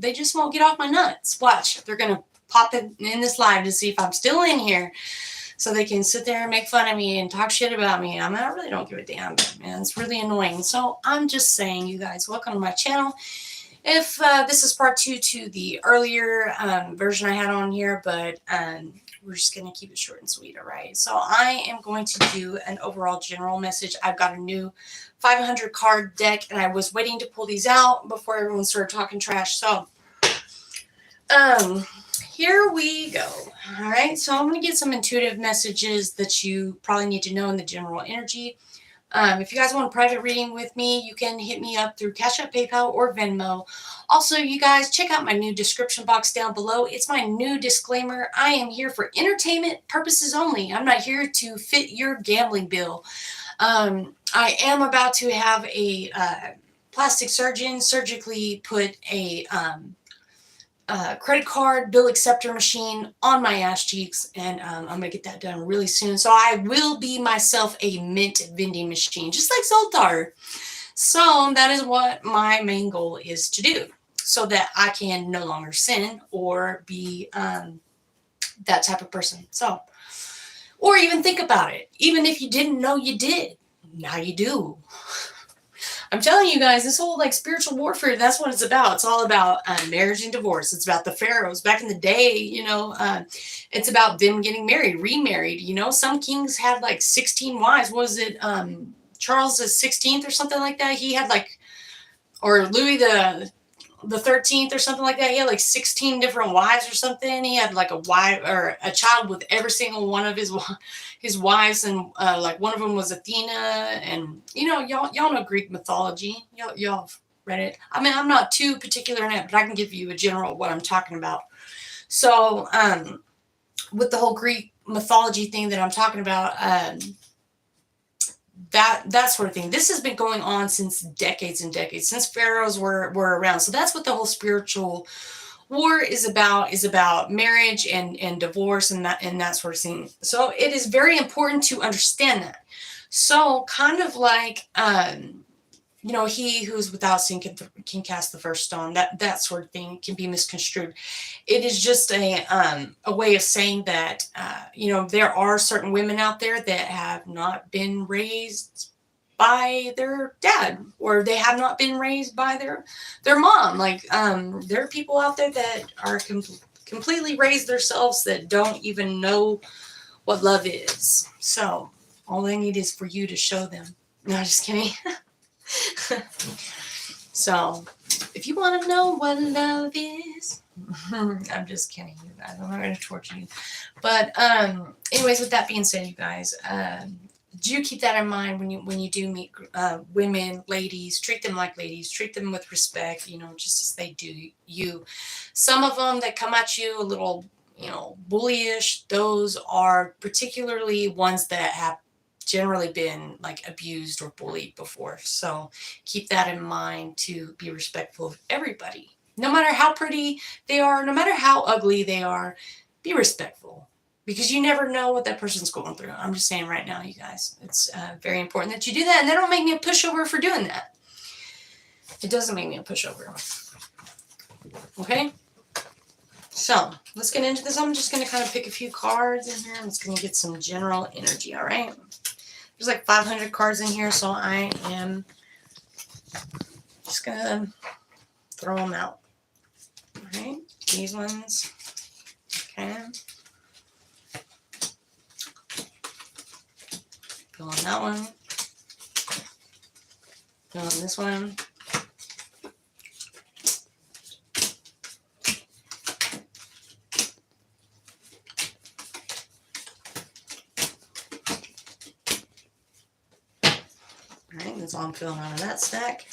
they just won't get off my nuts. Watch, they're going to pop in this live to see if I'm still in here so they can sit there and make fun of me and talk shit about me. I mean, I really don't give a damn, man. It's really annoying. So I'm just saying, you guys, welcome to my channel. If this is part 2 to the earlier version I had on here, but we're just going to keep it short and sweet, all right? So I am going to do an overall general message. I've got a new 500 card deck, and I was waiting to pull these out before everyone started talking trash. So here we go. All right, so I'm going to get some intuitive messages that you probably need to know in the general energy. If you guys want a private reading with me, you can hit me up through Cash App, PayPal, or Venmo. Also, you guys, check out my new description box down below. It's my new disclaimer. I am here for entertainment purposes only. I'm not here to fit your gambling bill. I am about to have a plastic surgeon surgically put a credit card bill acceptor machine on my ass cheeks, and I'm gonna get that done really soon. So I will be myself a mint vending machine, just like Zoltar. So that is what my main goal is to do, so that I can no longer sin or be that type of person. So, or even think about it. Even if you didn't know you did, now you do. I'm telling you guys, this whole like spiritual warfare, that's what it's about. It's all about marriage and divorce. It's about the pharaohs back in the day, you know. It's about them getting married, remarried. You know, some kings had like 16 wives. What was it? Charles the 16th or something like that. He had like, or Louis the 13th or something like that. He had like 16 different wives or something. He had like a wife or a child with every single one of his wives, and like one of them was Athena. And you know, y'all know Greek mythology. Y'all have read it. I mean, I'm not too particular in it, but I can give you a general what I'm talking about. So with the whole Greek mythology thing that I'm talking about, that sort of thing. This has been going on since decades and decades, since pharaohs were around. So that's what the whole spiritual war is about marriage and divorce and that sort of thing. So it is very important to understand that. So kind of like, you know, he who's without sin can cast the first stone. That sort of thing can be misconstrued. It is just a way of saying that, you know, there are certain women out there that have not been raised by their dad, or they have not been raised by their mom. Like, there are people out there that are completely raised themselves that don't even know what love is. So all they need is for you to show them. No, just kidding. So if you want to know what love is, I'm just kidding, you guys. I'm not going to torture you. But anyways, with that being said, you guys, do keep that in mind when you do meet women, ladies. Treat them like ladies. Treat them with respect, you know, just as they do you. Some of them that come at you a little, you know, bullyish, those are particularly ones that have generally been like abused or bullied before. So keep that in mind, to be respectful of everybody. No matter how pretty they are, no matter how ugly they are, be respectful. Because you never know what that person's going through. I'm just saying right now, you guys. It's very important that you do that. And they don't make me a pushover for doing that. It doesn't make me a pushover. Okay? So, let's get into this. I'm just going to kind of pick a few cards in here. I'm just going to get some general energy, all right? There's like 500 cards in here, so I am just going to throw them out. All right? These ones. Okay. Fill in that one. Fill in this one. Alright, that's all I'm filling out of that stack.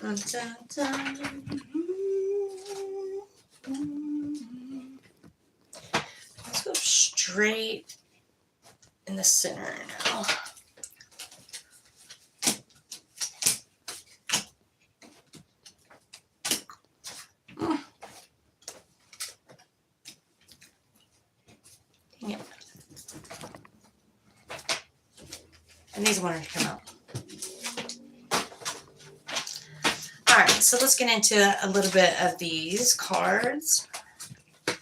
Dun, dun, dun. Let's go straight in the center now. Dang it. And these wanted to come out. Alright. so let's get into a little bit of these cards.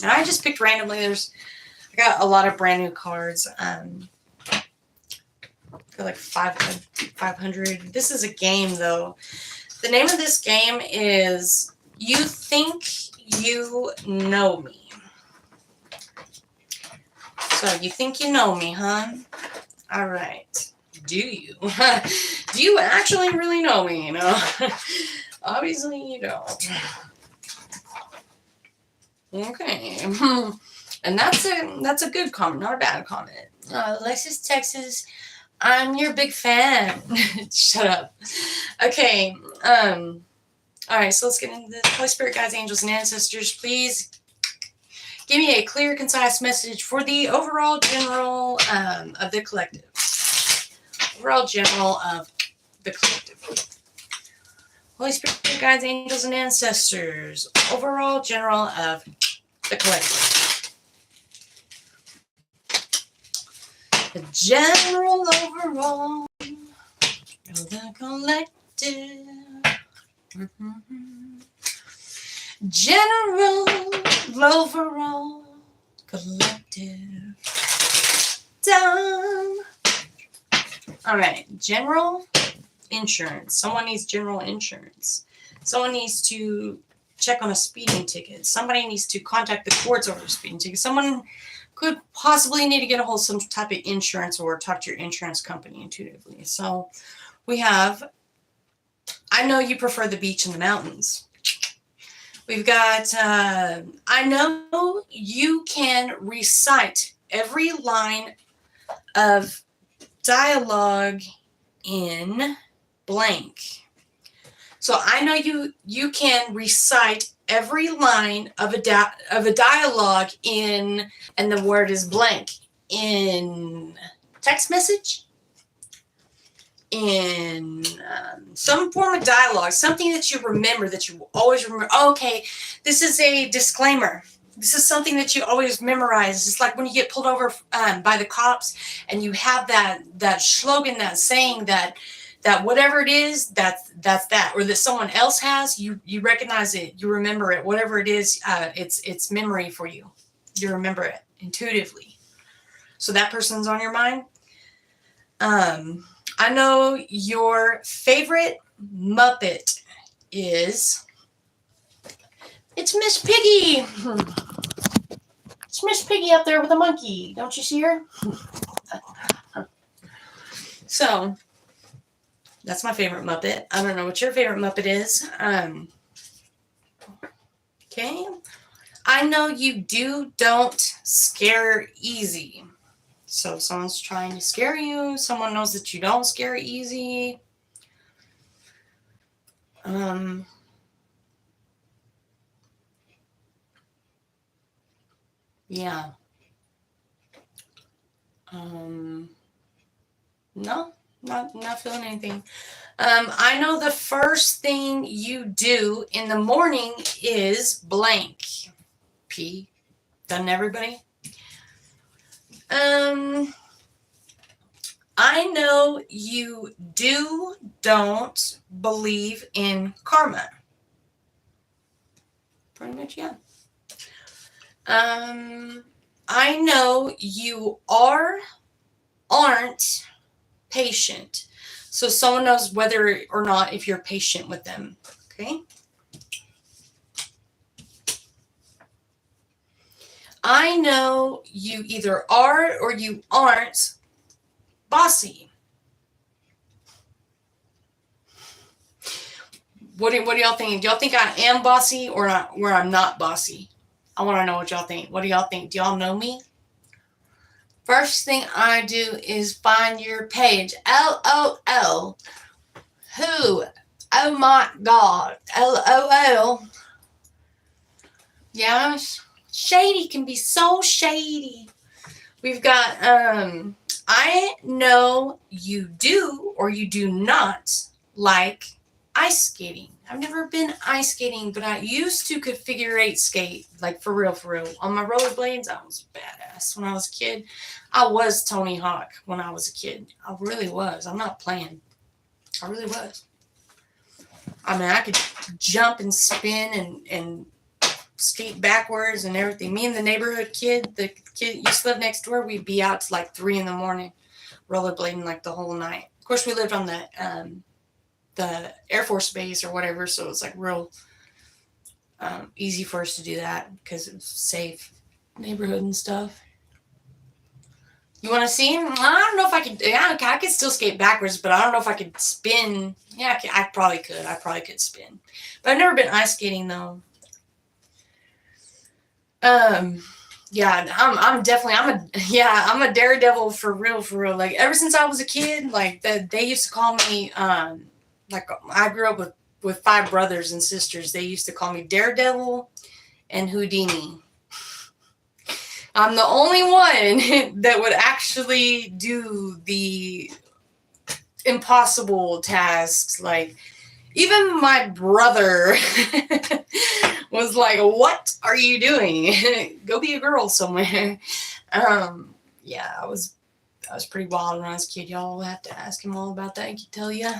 And I just picked randomly. I got a lot of brand new cards. Got like 500. This is a game, though. The name of this game is You Think You Know Me. So, you think you know me, huh? All right. Do you? Do you actually really know me, you know? Obviously, you don't. Okay. And that's a good comment, not a bad comment. Alexis Texas, I'm your big fan. Shut up. Okay. All right, so let's get into this. Holy Spirit, guides, angels, and ancestors, please give me a clear, concise message for the overall general of the collective. Overall general of the collective. Holy Spirit, guides, angels, and ancestors. Overall general of the collective. The general overall of the collective. General overall collective. Done. All right, general insurance. Someone needs general insurance. Someone needs to check on a speeding ticket. Somebody needs to contact the courts over a speeding ticket. Someone could possibly need to get a hold of some type of insurance or talk to your insurance company intuitively. So we have, I know you prefer the beach and the mountains. We've got, I know you can recite every line of dialogue in blank. So I know you can recite every line of a dialogue in, and the word is blank, in text message, in some form of dialogue, something that you remember, that you always remember. Oh, okay, this is a disclaimer. This is something that you always memorize. It's like when you get pulled over by the cops and you have that slogan, that saying, that whatever it is, that's that, or that someone else has, you recognize it, you remember it, whatever it is, it's memory for you. You remember it intuitively. So that person's on your mind. I know your favorite Muppet is, it's Miss Piggy. It's Miss Piggy up there with a monkey. Don't you see her? So that's my favorite Muppet. I don't know what your favorite Muppet is. Okay. I know you don't scare easy. So if someone's trying to scare you, someone knows that you don't scare easy. Yeah. No, not feeling anything. I know the first thing you do in the morning is blank. P. Done, everybody? I know you don't believe in karma. Pretty much, yeah. I know you aren't patient. So someone knows whether or not if you're patient with them. Okay. I know you either are or you aren't bossy. What do y'all think? Do y'all think I am bossy or not, where I'm not bossy? I want to know what y'all think. What do y'all think? Do y'all know me? First thing I do is find your page. LOL. Who? Oh my God. LOL. Yeah, shady can be so shady. We've got, I know you do or you do not like ice skating. I've never been ice skating, but I used to could figure eight skate, like for real. On my rollerblades, I was badass when I was a kid. I was Tony Hawk when I was a kid. I really was. I'm not playing. I really was. I mean, I could jump and spin and skate backwards and everything. Me and the neighborhood kid, the kid used to live next door, we'd be out to like 3 a.m, rollerblading like the whole night. Of course, we lived on the Air Force base or whatever, so it was like real easy for us to do that because it was safe neighborhood and stuff. You want to see? I don't know if I could. Yeah, I could still skate backwards, but I don't know if I could spin. Yeah, I probably could. I probably could spin, but I've never been ice skating though. Yeah, I'm a daredevil for real. Like ever since I was a kid, like they used to call me like I grew up with 5 brothers and sisters. They used to call me Daredevil and Houdini. I'm the only one that would actually do the impossible tasks. Like, even my brother was like, "What are you doing? Go be a girl somewhere." Yeah, I was pretty wild when I was a kid. Y'all will have to ask him all about that. He can tell you.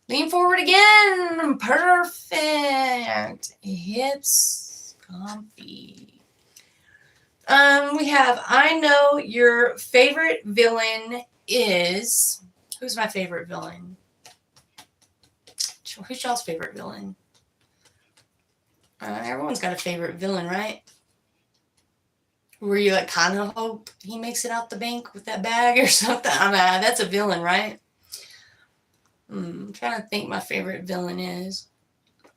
Lean forward again. Perfect. Hips comfy. We have, I know your favorite villain is, who's my favorite villain? Who's y'all's favorite villain? Everyone's got a favorite villain, right? Where you like kind of hope he makes it out the bank with that bag or something. That's a villain, right? I'm trying to think my favorite villain is.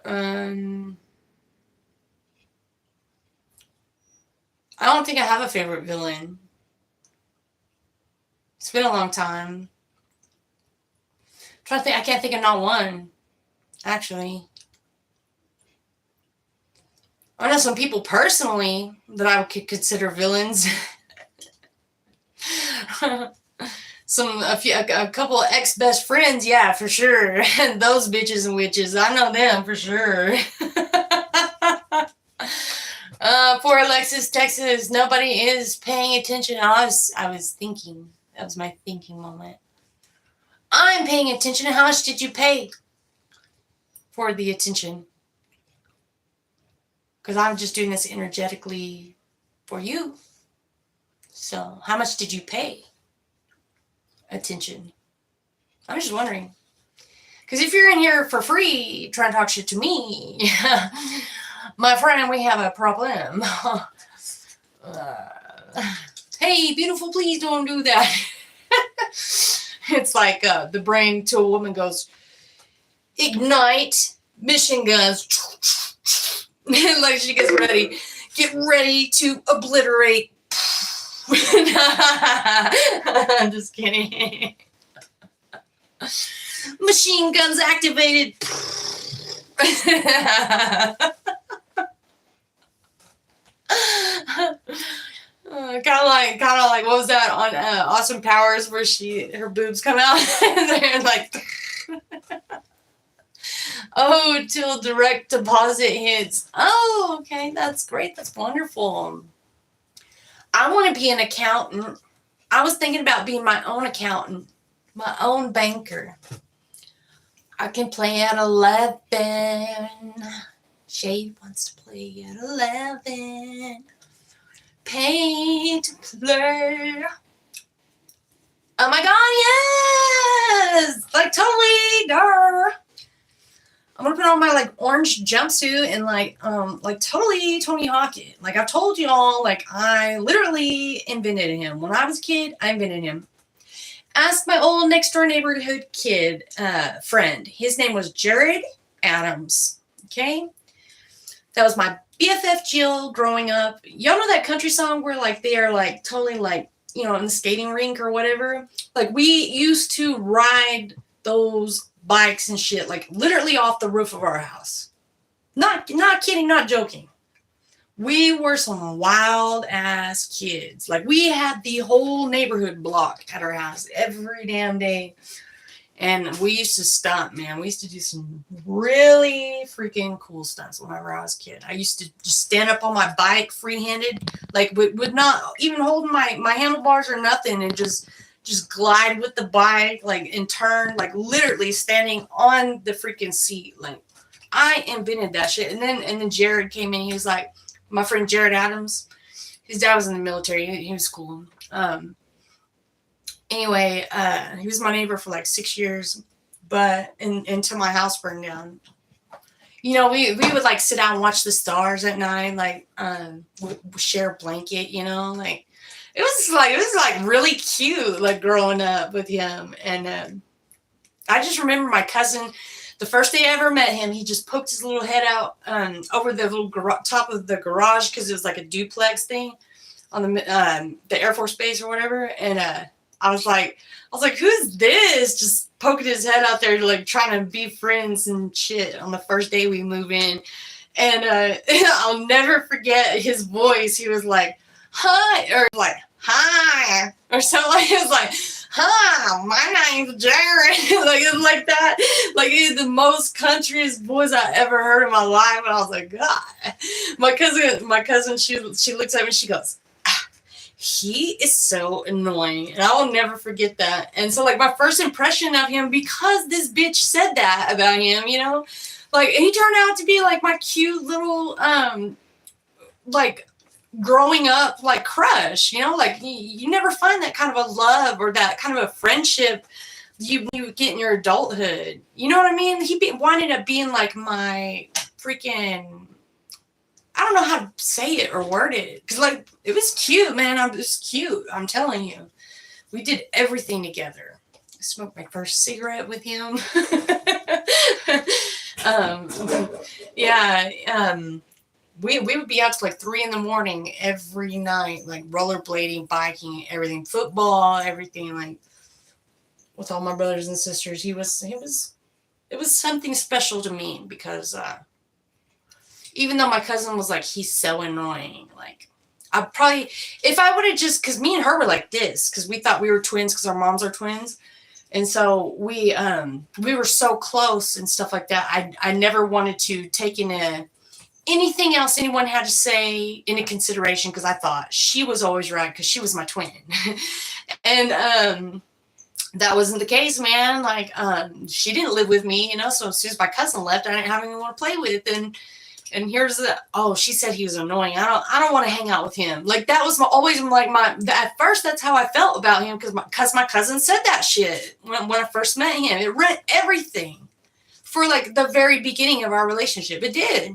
I don't think I have a favorite villain. It's been a long time. I'm trying to think. I can't think of not one, actually. I know some people personally that I could consider villains. A couple of ex-best friends, yeah, for sure. And those bitches and witches, I know them for sure. Poor Alexis Texas, nobody is paying attention. I was thinking. That was my thinking moment. I'm paying attention. How much did you pay for the attention? Because I'm just doing this energetically for you. So, how much did you pay attention? I'm just wondering. Because if you're in here for free trying to talk shit to me, my friend, we have a problem. Hey, beautiful, please don't do that. It's like the brain to a woman goes, ignite, mission guns. Like she gets ready. Get ready to obliterate. I'm just kidding. Machine guns activated. Kind of like what was that on Austin Powers where her boobs come out and they're like, oh, till direct deposit hits. Oh, okay, that's great, that's wonderful. I want to be an accountant. I was thinking about being my own accountant, my own banker. I can play at 11. Shade wants to play at 11. Pay to play. Oh my god, yes! Like totally, girl. I'm gonna put on my like orange jumpsuit and like totally Tony Hawk it. Like I've told y'all, like I literally invented him. When I was a kid, I invented him. Ask my old next door neighborhood kid friend. His name was Jared Adams. Okay? That was my BFF Jill growing up. Y'all know that country song where like they are like totally like, you know, in the skating rink or whatever? Like we used to ride those bikes and shit like literally off the roof of our house. Not kidding, not joking. We were some wild ass kids. Like we had the whole neighborhood block at our house every damn day. And we used to stunt, man. We used to do some really freaking cool stunts whenever I was a kid. I used to just stand up on my bike free-handed, like would not even hold my handlebars or nothing, and just just glide with the bike, like, and turn, like, literally standing on the freaking seat. Like, I invented that shit. And then Jared came in. He was like, my friend Jared Adams. His dad was in the military. He was cool. Anyway, he was my neighbor for like 6 years, but until my house burned down. You know, we would like sit out and watch the stars at night, like share a blanket, you know, like it was like really cute, like growing up with him. And I just remember my cousin, the first day I ever met him, he just poked his little head out over the little top of the garage, because it was like a duplex thing on the Air Force Base or whatever. And I was like, who's this? Just poking his head out there, like trying to be friends and shit on the first day we move in. And I'll never forget his voice. He was like, hi, or like, hi, or something. Like, it was like, hi, my name's Jared. Like, it was like that. Like, it was the most countryest voice I ever heard in my life. And I was like, God. My cousin, she looks at me and she goes, he is so annoying. And I will never forget that. And so, like, my first impression of him, because this bitch said that about him, you know, like, he turned out to be like my cute little like growing up like crush, you know, like you never find that kind of a love or that kind of a friendship you get in your adulthood. You know what I mean? He winded up being like my freaking, I don't know how to say it or word it, because like it was cute, man. It was cute. I'm telling you, we did everything together. I smoked my first cigarette with him. We would be out to like 3 a.m. every night, like rollerblading, biking, everything, football, everything, like with all my brothers and sisters. It was something special to me, because even though my cousin was like, he's so annoying, like I probably, if I would have just, because me and her were like this, because we thought we were twins, because our moms are twins. And so we were so close and stuff like that. I never wanted to take anything else anyone had to say into consideration, because I thought she was always right, because she was my twin. And that wasn't the case, man. Like, she didn't live with me, you know, so as soon as my cousin left, I didn't have anyone to play with. And here's the, oh, she said he was annoying. I don't want to hang out with him. Like, that was always like at first, that's how I felt about him, because my cousin said that shit when I first met him. It ruined everything for like the very beginning of our relationship. It did.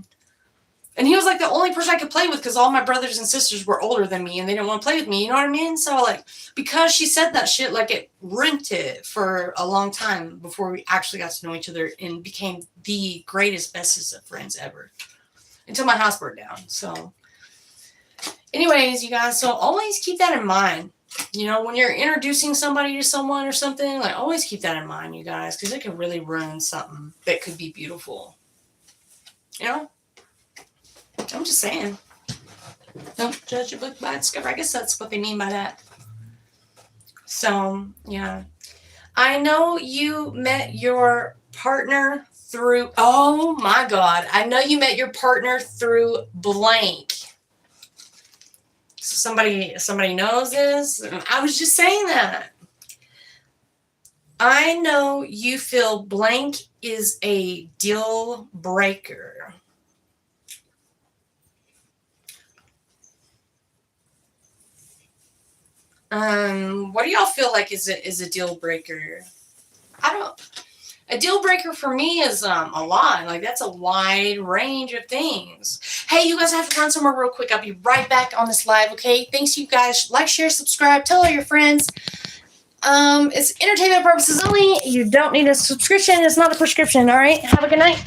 And he was like the only person I could play with, because all my brothers and sisters were older than me and they didn't want to play with me. You know what I mean? So like, because she said that shit, like it ruined it for a long time before we actually got to know each other and became the greatest, bestest of friends ever, until my house burned down. So anyways, you guys, so always keep that in mind. You know, when you're introducing somebody to someone or something, like always keep that in mind, you guys, because it can really ruin something that could be beautiful. You know? I'm just saying. Don't judge a book by its cover. I guess that's what they mean by that. So, yeah. I know you met your partner through, oh my God. I know you met your partner through blank. So somebody knows this. I was just saying that. I know you feel blank is a deal breaker. What do y'all feel like is a deal breaker? A deal breaker for me is a lot. Like, that's a wide range of things. Hey, you guys, I have to run somewhere real quick. I'll be right back on this live, okay? Thanks, you guys. Like, share, subscribe, tell all your friends. It's entertainment purposes only. You don't need a subscription. It's not a prescription, all right? Have a good night.